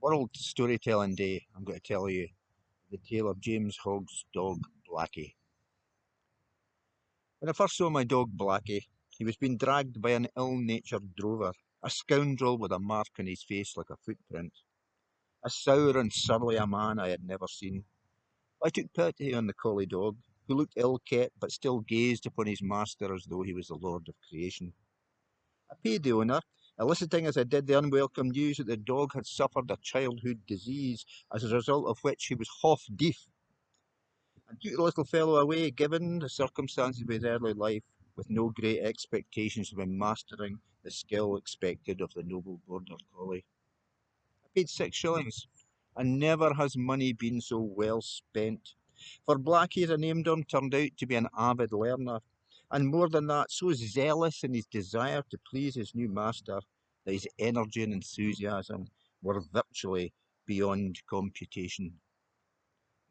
World Storytelling Day, I'm going to tell you the tale of James Hogg's dog, Blackie. When I first saw my dog, Blackie, he was being dragged by an ill-natured drover, a scoundrel with a mark on his face like a footprint. A sour and surly a man I had never seen. I took pity on the collie dog, who looked ill-kept but still gazed upon his master as though he was the lord of creation. I paid the owner, eliciting as I did the unwelcome news that the dog had suffered a childhood disease, as a result of which he was half deaf, and took the little fellow away, given the circumstances of his early life, with no great expectations of him mastering the skill expected of the noble border collie. I paid 6 shillings, and never has money been so well spent. For Blackie, as I named him, turned out to be an avid learner, and more than that, so zealous in his desire to please his new master that his energy and enthusiasm were virtually beyond computation.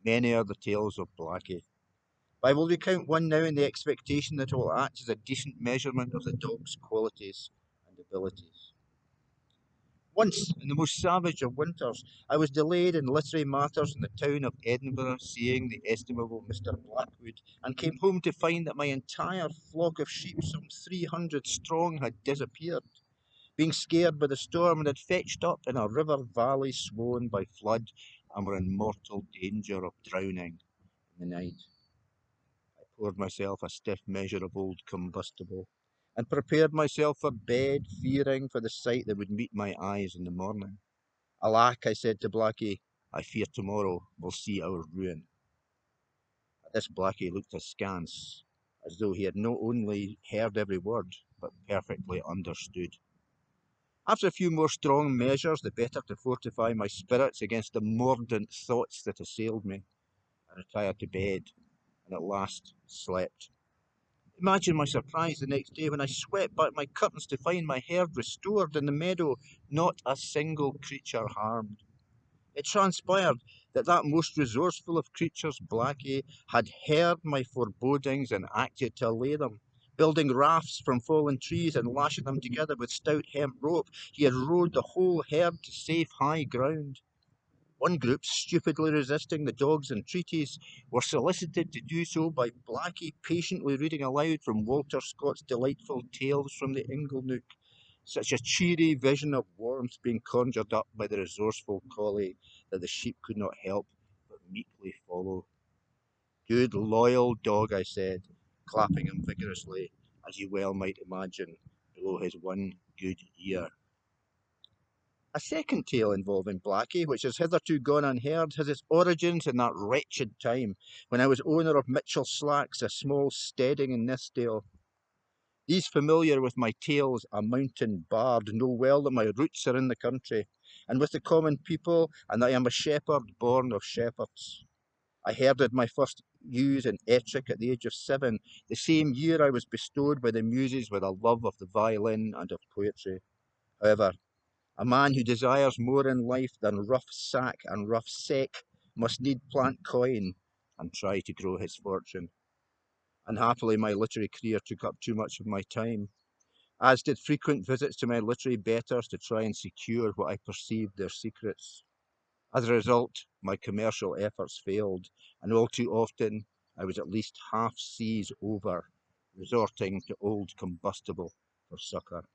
Many are the tales of Blackie. But I will recount one now in the expectation that it will act as a decent measurement of the dog's qualities and abilities. Once, in the most savage of winters, I was delayed in literary matters in the town of Edinburgh, seeing the estimable Mr. Blackwood, and came home to find that my entire flock of sheep, some 300 strong, had disappeared, being scared by the storm, and had fetched up in a river valley swollen by flood, and were in mortal danger of drowning in the night. I poured myself a stiff measure of old combustible, and prepared myself for bed, fearing for the sight that would meet my eyes in the morning. Alack, I said to Blackie, I fear tomorrow will see our ruin. At this Blackie looked askance, as though he had not only heard every word, but perfectly understood. After a few more strong measures, the better to fortify my spirits against the mordant thoughts that assailed me, I retired to bed, and at last slept. Imagine my surprise the next day when I swept back my curtains to find my herd restored in the meadow, not a single creature harmed. It transpired that that most resourceful of creatures, Blackie, had heard my forebodings and acted to allay them. Building rafts from fallen trees and lashing them together with stout hemp rope, he had rowed the whole herd to safe high ground. One group, stupidly resisting the dog's entreaties, were solicited to do so by Blackie patiently reading aloud from Walter Scott's delightful Tales from the Inglenook, such a cheery vision of warmth being conjured up by the resourceful collie that the sheep could not help but meekly follow. Good, loyal dog, I said, clapping him vigorously, as you well might imagine, below his one good ear. A second tale involving Blackie, which has hitherto gone unheard, has its origins in that wretched time when I was owner of Mitchell Slacks, a small steading in Nithsdale. These familiar with my tales, a mountain bard, know well that my roots are in the country, and with the common people, and that I am a shepherd born of shepherds. I herded my first ewes in Ettrick at the age of 7, the same year I was bestowed by the muses with a love of the violin and of poetry. However, a man who desires more in life than rough sack and rough seck must need plant coin and try to grow his fortune. Unhappily, my literary career took up too much of my time, as did frequent visits to my literary betters to try and secure what I perceived their secrets. As a result, my commercial efforts failed, and all too often I was at least half seas over, resorting to old combustible for succour.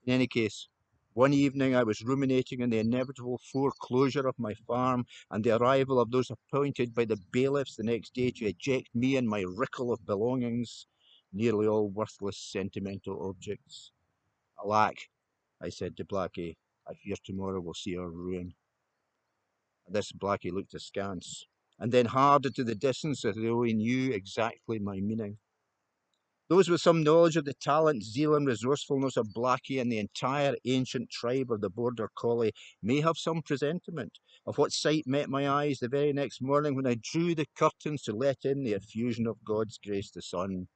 In any case, one evening I was ruminating on the inevitable foreclosure of my farm and the arrival of those appointed by the bailiffs the next day to eject me and my rickle of belongings, nearly all worthless sentimental objects. Alack, I said to Blackie, I fear tomorrow will see our ruin. At this Blackie looked askance, and then hard into the distance as though he knew exactly my meaning. Those with some knowledge of the talent, zeal, and resourcefulness of Blackie and the entire ancient tribe of the border collie may have some presentiment of what sight met my eyes the very next morning when I drew the curtains to let in the effusion of God's grace the sun.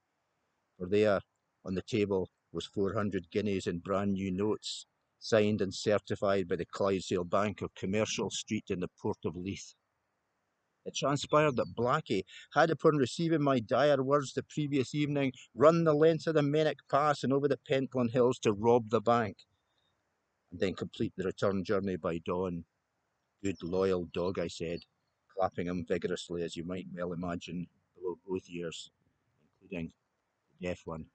For there, on the table, was 400 guineas in brand new notes, signed and certified by the Clydesdale Bank of Commercial Street in the port of Leith. It transpired that Blackie had, upon receiving my dire words the previous evening, run the length of the Mennock Pass and over the Pentland Hills to rob the bank. and then complete the return journey by dawn. Good loyal dog, I said, clapping him vigorously as you might well imagine below both ears, including the deaf one.